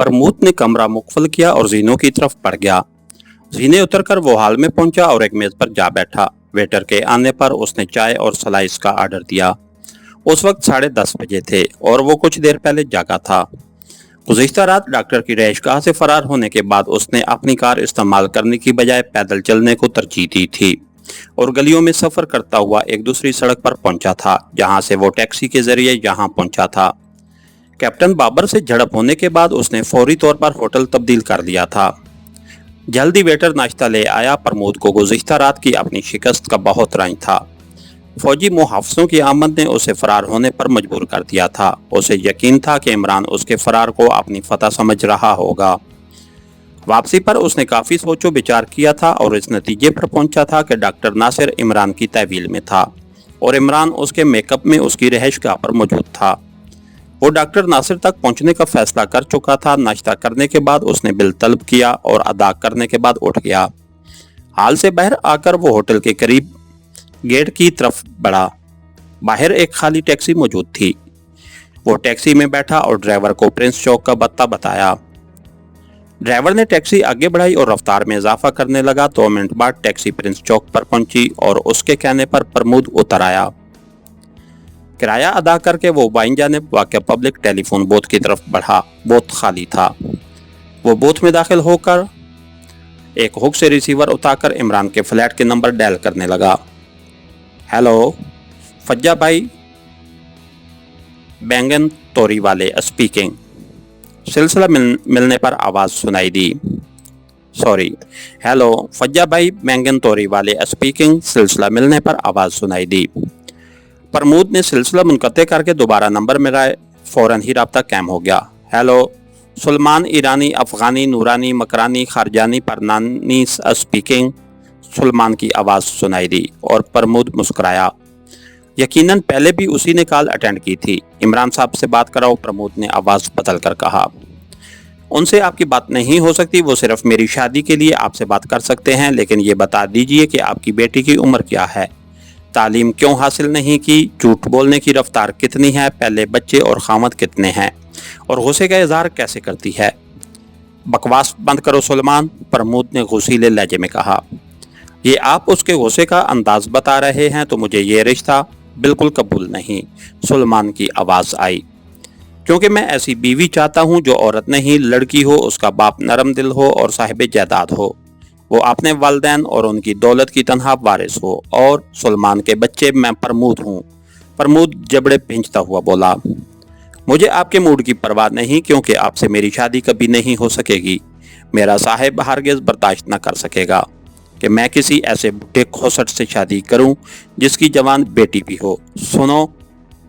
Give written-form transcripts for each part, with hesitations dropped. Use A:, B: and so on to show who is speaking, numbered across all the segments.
A: प्रमोद ने कमरा मुकफल किया और जीनों की तरफ बढ़ गया। जीने उतरकर वो हॉल में पहुंचा और एक मेज पर जा बैठा। वेटर के आने पर उसने चाय और स्लाइस का ऑर्डर दिया। उस वक्त 10:30 बजे थे और वो कुछ देर पहले जागा था। गुज़िश्ता रात डॉक्टर की रहायशगाह से फरार होने के बाद उसने अपनी कार इस्तेमाल करने की बजाय पैदल चलने को तरजीह दी थी और गलियों में सफर करता हुआ एक दूसरी सड़क पर पहुंचा था, जहां से वो टैक्सी के जरिए यहां पहुंचा था। कैप्टन बाबर से झड़प होने के बाद उसने फौरी तौर पर होटल तब्दील कर लिया था। जल्दी वेटर नाश्ता ले आया। प्रमोद को गुज़िश्ता रात की अपनी शिकस्त का बहुत रंज था। फौजी मुहाफ़िज़ों की आमद ने उसे फरार होने पर मजबूर कर दिया था। उसे यकीन था कि इमरान उसके फरार को अपनी फतह समझ रहा होगा। वापसी पर उसने काफ़ी सोचो विचार किया था और इस नतीजे पर पहुंचा था कि डॉक्टर नासिर इमरान की तहवील में था और इमरान उसके मेकअप में उसकी रिहाइशगाह पर मौजूद था। वो डॉक्टर नासिर तक पहुंचने का फैसला कर चुका था। नाश्ता करने के बाद उसने बिल तलब किया और अदा करने के बाद उठ गया। हाल से बाहर आकर वो होटल के करीब गेट की तरफ बढ़ा। बाहर एक खाली टैक्सी मौजूद थी। वो टैक्सी में बैठा और ड्राइवर को प्रिंस चौक का पता बताया। ड्राइवर ने टैक्सी आगे बढ़ाई और रफ्तार में इजाफा करने लगा। 2 मिनट बाद टैक्सी प्रिंस चौक पर पहुंची और उसके कहने पर प्रमोद उतर आया। किराया अदा करके वो बाईं जानिब वाक़या पब्लिक टेलीफोन बूथ की तरफ बढ़ा। बूथ खाली था। वो बूथ में दाखिल होकर एक हुक से रिसीवर उतारकर इमरान के फ्लैट के नंबर डायल करने लगा। हेलो, फज्जा भाई बैंगन तोरी वाले स्पीकिंग। सिलसिला मिलने पर आवाज़ सुनाई दी। सॉरी, हेलो, फज्जा भाई बैंगन तोरी वाले स्पीकिंग। सिलसिला मिलने पर आवाज़ सुनाई दी। प्रमोद ने सिलसिला मुनक़ते करके दोबारा नंबर मिलाए। फ़ौरन ही राब्ता कायम हो गया। हेलो, सुलेमान ईरानी अफ़गानी नूरानी मकरानी खारजानी परनानी स्पीकिंग। सुलेमान की आवाज़ सुनाई दी और प्रमोद मुस्कुराया। यकीनन पहले भी उसी ने कॉल अटेंड की थी। इमरान साहब से बात कराओ, प्रमोद ने आवाज़ बदल कर कहा। उनसे आपकी बात नहीं हो सकती। वो सिर्फ मेरी शादी के लिए आपसे बात कर सकते हैं। लेकिन ये बता दीजिए कि आपकी बेटी की उम्र क्या है, तालीम क्यों हासिल नहीं की, झूठ बोलने की रफ्तार कितनी है, पहले बच्चे और खामद कितने हैं, और गुस्से का इजहार कैसे करती है। बकवास बंद करो सुलेमान, प्रमोद ने गुस्सीले लहजे में कहा। ये आप उसके गुस्से का अंदाज बता रहे हैं तो मुझे ये रिश्ता बिल्कुल कबूल नहीं, सुलेमान की आवाज़ आई। क्योंकि मैं ऐसी बीवी चाहता हूँ जो औरत नहीं लड़की हो, उसका बाप नरम दिल हो और साहिब जायदाद हो, वो अपने वालिदैन और उनकी दौलत की तनहा वारिस हो, और सुलेमान के बच्चे मैं प्रमोद हूँ। प्रमोद जबड़े भींचता हुआ बोला। मुझे आपके मूड की परवाह नहीं, क्योंकि आपसे मेरी शादी कभी नहीं हो सकेगी। मेरा साहिब हरगिज़ बर्दाश्त न कर सकेगा कि मैं किसी ऐसे बुढ़े खोसट से शादी करूं जिसकी जवान बेटी भी हो। सुनो,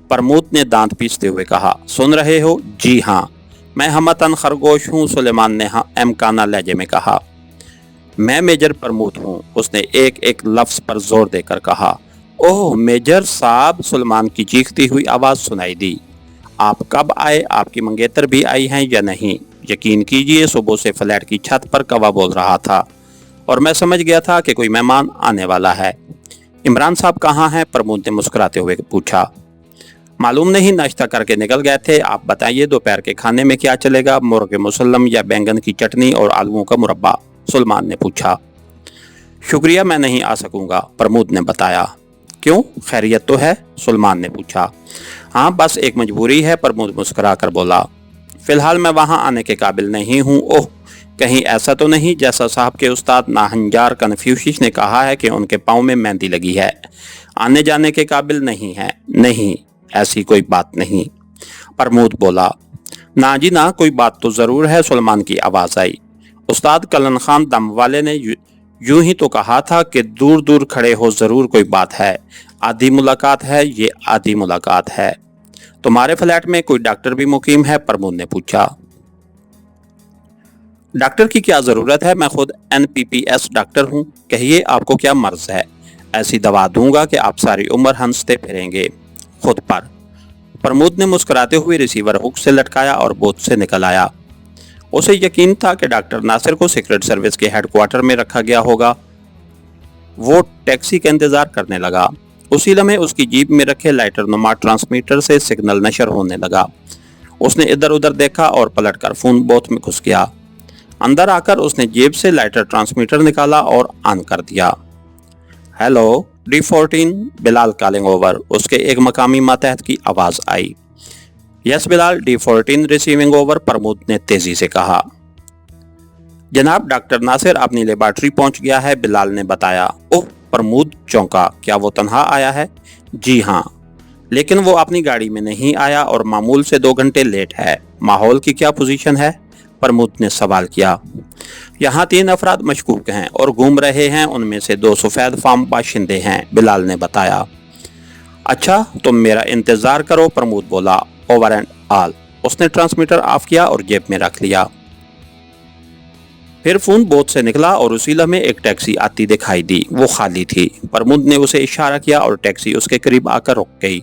A: प्रमोद ने दांत पीसते हुए कहा। सुन रहे हो? जी हाँ, मैं हमतन खरगोश हूँ, सुलेमान ने एमकाना लहजे में कहा। मैं मेजर प्रमोद हूँ, उसने एक एक लफ्ज़ पर जोर देकर कहा। ओह मेजर साहब, सुलेमान की चीखती हुई आवाज़ सुनाई दी। आप कब आए? आपकी मंगेतर भी आई हैं या नहीं? यकीन कीजिए, सुबह से फ्लैट की छत पर कौवा बोल रहा था और मैं समझ गया था कि कोई मेहमान आने वाला है। इमरान साहब कहाँ हैं? प्रमोद ने मुस्कुराते हुए पूछा। मालूम नहीं, नाश्ता करके निकल गए थे। आप बताइए दोपहर के खाने में क्या चलेगा, मुर्गे मुसल्लम या बैंगन की चटनी और आलूओं का मुरब्बा? सुलेमान ने पूछा। शुक्रिया, मैं नहीं आ सकूंगा, प्रमोद ने बताया। क्यों, खैरियत तो है? सुलेमान ने पूछा। हाँ, बस एक मजबूरी है, प्रमोद मुस्कुरा कर बोला। फिलहाल मैं वहाँ आने के काबिल नहीं हूँ। ओह, कहीं ऐसा तो नहीं जैसा साहब के उस्ताद नाहंजार कन्फ्यूशियस ने कहा है कि उनके पाँव में मेहंदी लगी है, आने जाने के काबिल नहीं है? नहीं, ऐसी कोई बात नहीं, प्रमोद बोला। ना जी ना, कोई बात तो ज़रूर है, सुलेमान की आवाज़ आई। उस्ताद कलन खान दम वाले ने यूं ही तो कहा था कि दूर दूर खड़े हो, ज़रूर कोई बात है। आधी मुलाकात है, ये आधी मुलाकात है। तुम्हारे फ्लैट में कोई डॉक्टर भी मुकीम है? प्रमोद ने पूछा। डॉक्टर की क्या ज़रूरत है, मैं खुद NPPS डॉक्टर हूँ। कहिए आपको क्या मर्ज है, ऐसी दवा दूंगा कि आप सारी उम्र हंसते फिरेंगे खुद पर। प्रमोद ने मुस्कुराते हुए रिसीवर हुक से लटकाया और बूथ से निकल आया। उसे यकीन था कि डॉक्टर नासिर को सीक्रेट सर्विस के हेडक्वार्टर में रखा गया होगा। वो टैक्सी का इंतजार करने लगा। उसी लम्हे उसकी जीप में रखे लाइटर नुमा ट्रांसमीटर से सिग्नल नशर होने लगा। اس نے ادھر ادھر دیکھا اور پلٹ کر فون بوتھ میں گھس گیا۔ اندر آ کر اس نے جیب سے لائٹر ٹرانسمیٹر نکالا اور آن کر دیا۔ ہیلو D14 بلال کالنگ اوور، اس کے ایک مقامی ماتحت کی آواز آئی۔ یس بلال، D14 ریسیونگ اوور، پرمود نے تیزی سے کہا۔ جناب ڈاکٹر ناصر اپنی لیبارٹری پہنچ گیا ہے، بلال نے بتایا۔ اوہ، پرمود چونکا، کیا وہ تنہا آیا ہے؟ جی ہاں، لیکن وہ اپنی گاڑی میں نہیں آیا اور معمول سے 2 گھنٹے لیٹ ہے۔ ماحول کی کیا پوزیشن ہے؟ پرمود نے سوال کیا۔ یہاں 3 افراد مشکوک ہیں اور گھوم رہے ہیں، ان میں سے 2 سفید فام باشندے ہیں، بلال نے بتایا۔ اچھا، تم میرا انتظار کرو، پرمود بولا۔ Over and all. اس نے ٹرانسمیٹر آف کیا اور جیب میں رکھ لیا۔ پھر فون بوتھ سے نکلا اور اسی لمحے ایک ٹیکسی آتی دکھائی دی۔ وہ خالی تھی۔ پرمود نے اسے اشارہ کیا اور ٹیکسی اس کے قریب آ کر رک گئی۔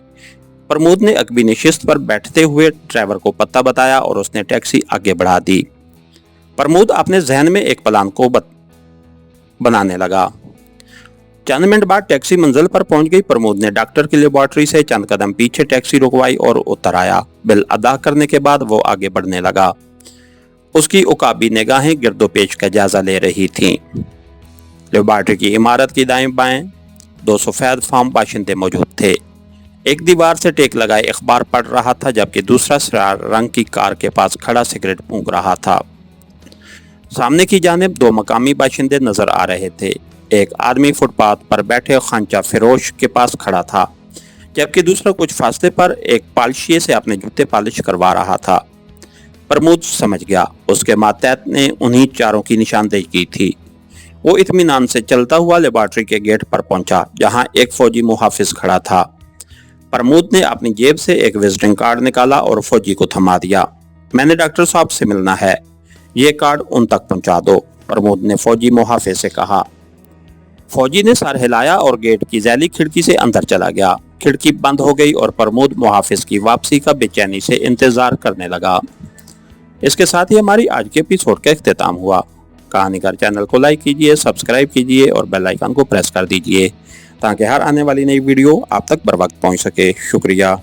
A: پرمود نے عقبی نشست پر بیٹھتے ہوئے ڈرائیور کو پتہ بتایا اور اس نے ٹیکسی آگے بڑھا دی۔ پرمود اپنے ذہن میں ایک پلان کو بنانے لگا۔ چند منٹ بعد ٹیکسی منزل پر پہنچ گئی۔ پرمود نے ڈاکٹر کی لیبارٹری سے چند قدم پیچھے ٹیکسی رکوائی اور اتر آیا۔ بل ادا کرنے کے بعد وہ آگے بڑھنے لگا۔ اس کی عقابی نگاہیں گرد و پیش کا جائزہ لے رہی تھیں۔ لیبارٹری کی عمارت کی دائیں بائیں 2 سفید فام باشندے موجود تھے۔ ایک دیوار سے ٹیک لگائے اخبار پڑھ رہا تھا، جبکہ دوسرا سیاہ رنگ کی کار کے پاس کھڑا سگریٹ پھونک رہا تھا۔ سامنے کی جانب 2 مقامی باشندے نظر آ رہے تھے۔ ایک آدمی فٹ پاتھ پر بیٹھے خانچہ فروش کے پاس کھڑا تھا، جبکہ دوسرا کچھ فاصلے پر ایک پالشیے سے اپنے جوتے پالش کروا رہا تھا۔ پرمود سمجھ گیا، اس کے ماتحت نے انہی چاروں کی نشاندہی کی تھی۔ وہ اطمینان سے چلتا ہوا لیبارٹری کے گیٹ پر پہنچا، جہاں ایک فوجی محافظ کھڑا تھا۔ پرمود نے اپنی جیب سے ایک وزٹنگ کارڈ نکالا اور فوجی کو تھما دیا۔ میں نے ڈاکٹر صاحب سے ملنا ہے، یہ کارڈ ان تک پہنچا دو، پرمود نے فوجی محافظ سے کہا۔ فوجی نے سر ہلایا اور گیٹ کی ذیلی کھڑکی سے اندر چلا گیا۔ کھڑکی بند ہو گئی اور پرمود محافظ کی واپسی کا بے چینی سے انتظار کرنے لگا۔ اس کے ساتھ ہی ہماری آج کے ایپیسوڈ کا اختتام ہوا۔ کہانی گار چینل کو لائک کیجئے، سبسکرائب کیجئے اور بیل آئیکن کو پریس کر دیجئے تاکہ ہر آنے والی نئی ویڈیو آپ تک بر وقت پہنچ سکے۔ شکریہ۔